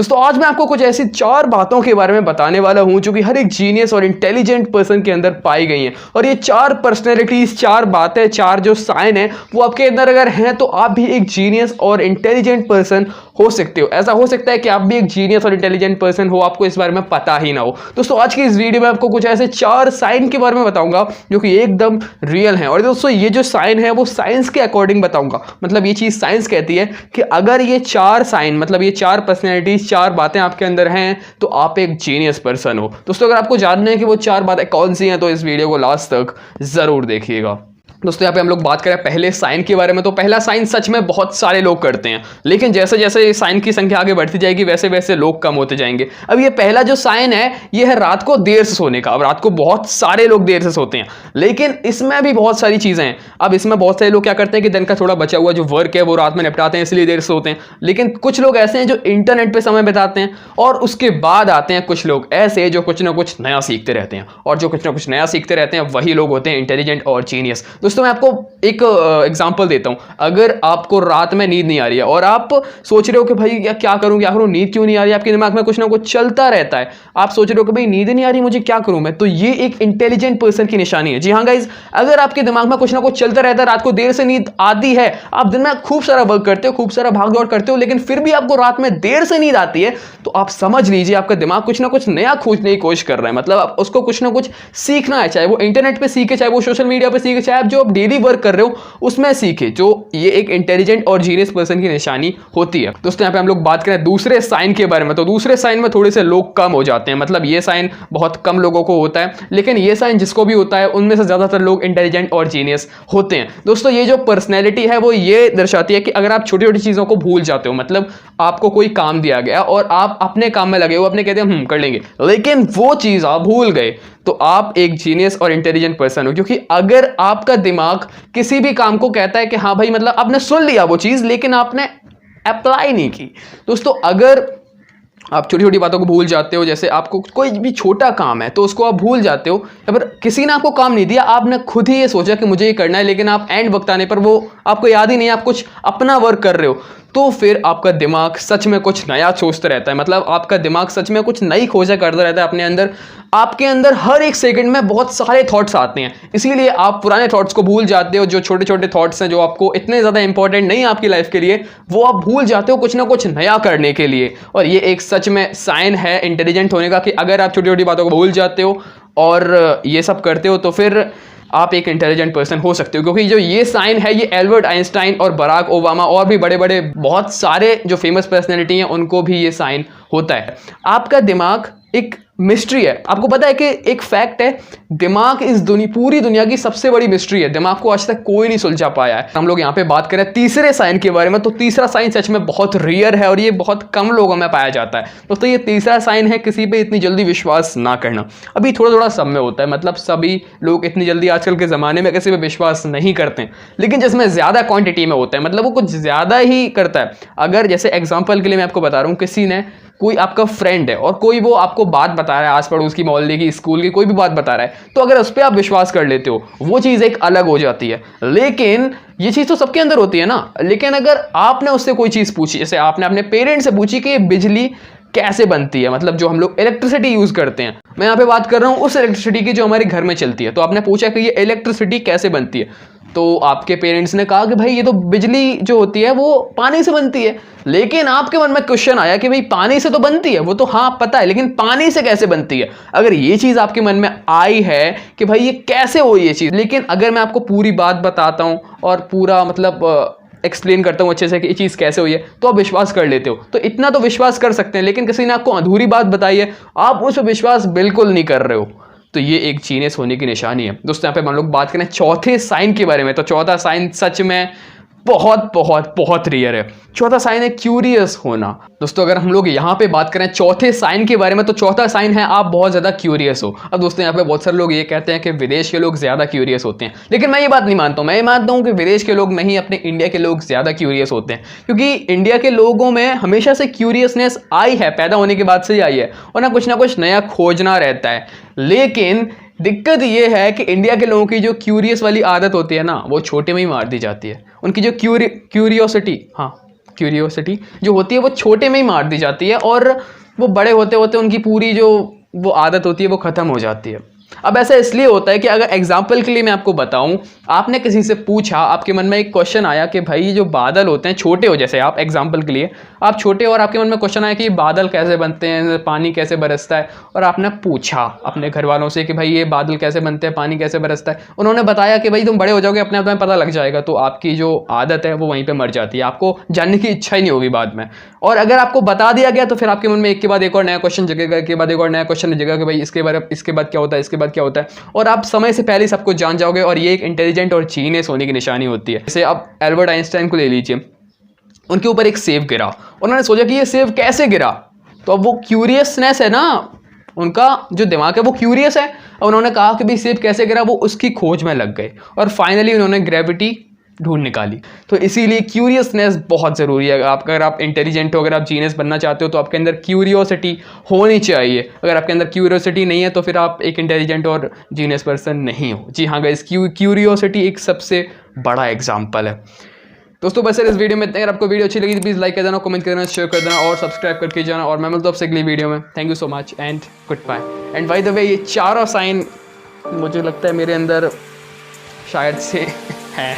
दोस्तों आज मैं आपको कुछ ऐसी 4 बातों के बारे में बताने वाला हूं जो कि हर एक जीनियस और इंटेलिजेंट पर्सन के अंदर पाई गई हैं। और ये 4 पर्सनैलिटीज, 4 बातें, 4 जो साइन है वो आपके अंदर अगर हैं तो आप भी एक जीनियस और इंटेलिजेंट पर्सन हो सकते हो। ऐसा हो सकता है कि आप भी एक जीनियस और इंटेलिजेंट पर्सन हो, आपको इस बारे में पता ही ना हो। दोस्तों आज की इस वीडियो में आपको कुछ ऐसे 4 साइन के बारे में बताऊंगा जो कि एकदम रियल हैं। और दोस्तों ये जो साइन है वो साइंस के अकॉर्डिंग बताऊंगा। मतलब ये चीज साइंस कहती है कि अगर ये 4 साइन, मतलब ये 4 पर्सनैलिटीज, 4 बातें आपके अंदर हैं तो आप एक जीनियस पर्सन हो। दोस्तों अगर आपको जानना है कि वो 4 बातें कौन सी हैं तो इस वीडियो को लास्ट तक जरूर देखिएगा। दोस्तों यहाँ पे हम लोग बात करें पहले साइन के बारे में, तो पहला साइन सच में बहुत सारे लोग करते हैं, लेकिन जैसे जैसे साइन की संख्या आगे बढ़ती जाएगी वैसे वैसे लोग कम होते जाएंगे। अब ये पहला जो साइन है ये है रात को देर से सोने का। अब रात को बहुत सारे लोग देर से सोते हैं, लेकिन इसमें भी बहुत सारी चीजें हैं। अब इसमें बहुत सारे लोग क्या करते हैं कि दिन का थोड़ा बचा हुआ जो वर्क है वो रात में निपटाते हैं, इसलिए देर से सोते हैं। लेकिन कुछ लोग ऐसे हैं जो इंटरनेट पे समय बिताते हैं, और उसके बाद आते हैं कुछ लोग ऐसे जो कुछ ना कुछ नया सीखते रहते हैं, और जो कुछ ना कुछ नया सीखते रहते हैं वही लोग होते हैं इंटेलिजेंट और जीनियस। दोस्तों मैं आपको एक एग्जांपल देता हूं। अगर आपको रात में नींद नहीं आ रही है और आप सोच रहे हो कि भाई क्या करूं, नींद क्यों नहीं आ रही है, आपके दिमाग में कुछ ना कुछ चलता रहता है, आप सोच रहे हो कि भाई नींद नहीं आ रही, मुझे क्या करूं मैं, तो ये एक इंटेलिजेंट पर्सन की निशानी है। जी हाँ गाइज, अगर आपके दिमाग में कुछ ना कुछ चलता रहता है, रात को देर से नींद आती है, आप दिन में खूब सारा वर्क करते हो, खूब सारा भाग दौड़ करते हो, लेकिन फिर भी आपको रात में देर से नींद आती है, तो आप समझ लीजिए आपका दिमाग कुछ ना कुछ नया खोजने की कोशिश कर रहा है। मतलब आप उसको कुछ ना कुछ सीखना है, चाहे वो इंटरनेट पे सीखे, चाहे वो सोशल मीडिया पे सीखे, चाहे आप जो आप डेली वर्क कर रहे हो उसमें सीखे। जो ये एक इंटेलिजेंट और जीनियस पर्सन की निशानी होती है। दोस्तों यहाँ पे हम लोग बात करें दूसरे साइन के बारे में, तो दूसरे साइन में थोड़े से लोग कम हो जाते हैं। मतलब ये साइन बहुत कम लोगों को होता है, लेकिन ये साइन जिसको भी होता है उनमें से ज्यादातर लोग इंटेलिजेंट और जीनियस होते हैं। दोस्तों ये जो पर्सनैलिटी है वो ये दर्शाती है कि अगर आप छोटी छोटी चीजों को भूल जाते हो, मतलब आपको कोई काम दिया गया और आप अपने काम में लगे हो, अपने कहते हैं कर लेंगे, लेकिन वो चीज आप भूल गए, तो आप एक जीनियस और इंटेलिजेंट पर्सन हो। क्योंकि अगर आपका दिमाग किसी भी काम को कहता है कि हाँ भाई, मतलब आपने सुन लिया वो चीज लेकिन आपने अप्लाई नहीं की। दोस्तों अगर आप छोटी छोटी बातों को भूल जाते हो, जैसे आपको कोई भी छोटा काम है तो उसको आप भूल जाते हो, या फिर किसी ने आपको काम नहीं दिया, आपने खुद ही ये सोचा कि मुझे ये करना है, लेकिन आप एंड वक्त आने पर वो आपको याद ही नहीं है, आप कुछ अपना वर्क कर रहे हो, तो फिर आपका दिमाग सच में कुछ नया सोचता रहता है। मतलब आपका दिमाग सच में कुछ नई खोजें करता रहता है अपने अंदर। आपके अंदर हर एक सेकंड में बहुत सारे थॉट्स आते हैं, इसीलिए आप पुराने थॉट्स को भूल जाते हो। जो छोटे छोटे थॉट्स हैं जो आपको इतने ज़्यादा इंपॉर्टेंट नहीं है आपकी लाइफ के लिए, वो आप भूल जाते हो कुछ ना कुछ नया करने के लिए। और ये एक सच में साइन है इंटेलिजेंट होने का कि अगर आप छोटी छोटी बातों को भूल जाते हो और ये सब करते हो तो फिर आप एक इंटेलिजेंट पर्सन हो सकते हो। क्योंकि जो ये साइन है ये एल्बर्ट आइंस्टाइन और बराक ओबामा और भी बड़े बड़े बहुत सारे जो फेमस पर्सनैलिटी हैं उनको भी ये साइन होता है। आपका दिमाग एक मिस्ट्री है। आपको पता है कि एक फैक्ट है, दिमाग इस पूरी दुनिया की सबसे बड़ी मिस्ट्री है। दिमाग को आज तक कोई नहीं सुलझा पाया है। हम लोग यहाँ पे बात करें तीसरे साइन के बारे में, तो तीसरा साइन सच में बहुत रेयर है और ये बहुत कम लोगों में पाया जाता है। दोस्तों ये तीसरा साइन है किसी पे इतनी जल्दी विश्वास ना करना। अभी थोड़ा थोड़ा सब में होता है, मतलब सभी लोग इतनी जल्दी आजकल के ज़माने में किसी पे विश्वास नहीं करते, लेकिन जिसमें ज़्यादा क्वान्टिटी में होता है, मतलब वो कुछ ज़्यादा ही करता है। अगर जैसे एग्जाम्पल के लिए मैं आपको बता रहा हूँ, किसी ने कोई आपका फ्रेंड है और कोई वो आपको बात बता रहा है, आस पड़ोस की, मोहल्ले की, स्कूल की, कोई भी बात बता रहा है, तो अगर उस पर आप विश्वास कर लेते हो वो चीज़ एक अलग हो जाती है। लेकिन ये चीज़ तो सबके अंदर होती है ना। लेकिन अगर आपने उससे कोई चीज़ पूछी, जैसे आपने अपने पेरेंट्स से पूछी कि ये बिजली कैसे बनती है, मतलब जो हम लोग इलेक्ट्रिसिटी यूज़ करते हैं, मैं यहाँ पे बात कर रहा हूँ उस इलेक्ट्रिसिटी की जो हमारे घर में चलती है, तो आपने पूछा कि ये इलेक्ट्रिसिटी कैसे बनती है, तो आपके पेरेंट्स ने कहा कि भाई ये तो बिजली जो होती है वो पानी से बनती है। लेकिन आपके मन में क्वेश्चन आया कि भाई पानी से तो बनती है, वो तो हाँ पता है, लेकिन पानी से कैसे बनती है। अगर ये चीज़ आपके मन में आई है कि भाई ये कैसे हो ये चीज़, लेकिन अगर मैं आपको पूरी बात बताता हूँ और पूरा मतलब एक्सप्लेन करता हूँ अच्छे से कि ये चीज़ कैसे हुई है, तो आप विश्वास कर लेते हो। तो इतना तो विश्वास कर सकते हैं, लेकिन किसी ने आपको अधूरी बात बताई है, आप उस पर विश्वास बिल्कुल नहीं कर रहे हो, तो ये एक जीनियस होने की निशानी है। दोस्तों यहाँ पे हम लोग बात करें चौथे साइन के बारे में, तो चौथा साइन सच में बहुत बहुत बहुत रेयर है। चौथा साइन है क्यूरियस होना। दोस्तों अगर हम लोग यहाँ पे बात करें चौथे साइन के बारे में, तो चौथा साइन है आप बहुत ज़्यादा क्यूरियस हो। अब दोस्तों यहाँ पे बहुत सारे लोग ये कहते हैं कि विदेश के लोग ज़्यादा क्यूरियस होते हैं, लेकिन मैं ये बात नहीं मानता हूँ। मैं ये मानता हूँ कि विदेश के लोग नहीं, अपने इंडिया के लोग ज़्यादा क्यूरियस होते हैं, क्योंकि इंडिया के लोगों में हमेशा से क्यूरियसनेस आई है, पैदा होने के बाद से ही आई है, और ना कुछ नया खोजना रहता है। लेकिन दिक्कत ये है कि इंडिया के लोगों की जो क्यूरियस वाली आदत होती है ना, वो छोटे में ही मार दी जाती है। उनकी जो क्यूरियोसिटी, हाँ क्यूरियोसिटी जो होती है वो छोटे में ही मार दी जाती है और वो बड़े होते होते उनकी पूरी जो वो आदत होती है वो ख़त्म हो जाती है। अब ऐसा इसलिए होता है कि अगर एग्जाम्पल के लिए मैं आपको बताऊं, आपने किसी से पूछा, आपके मन में एक क्वेश्चन आया कि भाई ये जो बादल होते हैं छोटे हो, जैसे आप एग्जाम्पल के लिए आप छोटे और आपके मन में क्वेश्चन आया कि बादल कैसे बनते हैं, पानी कैसे बरसता है, और आपने पूछा अपने घर वालों से कि भाई ये बादल कैसे बनते हैं, पानी कैसे बरसता है, उन्होंने बताया कि भाई तुम बड़े हो जाओगे अपने आप में पता लग जाएगा, तो आपकी जो आदत है वो वहीं पर मर जाती है, आपको जानने की इच्छा ही नहीं होगी बाद में। और अगर आपको बता दिया गया तो फिर आपके मन में एक के बाद एक और नया क्वेश्चन जगेगा, एक के बाद एक और नया क्वेश्चन जगेगा कि भाई इसके बाद क्या होता है, इसके बाद क्या होता है, और आप समय से पहले सब कुछ जान जाओगे। और ये एक इंटेलिजेंट और जीनियस होने की निशानी होती है। जैसे आप एल्बर्ट आइंस्टाइन को ले लीजिए, उनके ऊपर एक सेब गिरा, उन्होंने सोचा कि ये सेब कैसे गिरा, तो अब वो क्यूरियसनेस है ना, उनका जो दिमाग है वो क्यूरियस है, और उन्होंने कहा कि भाई सेब कैसे गिरा, वो उसकी खोज में लग गए और फाइनली उन्होंने ग्रेविटी ढूंढ निकाली। तो इसीलिए क्यूरियसनेस बहुत ज़रूरी है। अगर आप इंटेलिजेंट हो, अगर आप जीनियस बनना चाहते हो तो आपके अंदर क्यूरियोसिटी होनी चाहिए। अगर आपके अंदर क्यूरियोसिटी नहीं है तो फिर आप एक इंटेलिजेंट और जीनियस पर्सन नहीं हो। जी हाँ गाइस, क्यूरियोसिटी एक सबसे बड़ा एग्जाम्पल है। दोस्तों बस इस वीडियो में इतना। अगर आपको वीडियो अच्छी लगी तो प्लीज़ लाइक कर देना, कमेंट कर देना, शेयर कर देना और सब्सक्राइब करके जाना। और मैं मिलता हूँ आपसे अगली वीडियो में। Thank you so much and goodbye. And by the way, ये चारों साइन मुझे लगता है मेरे अंदर शायद से है।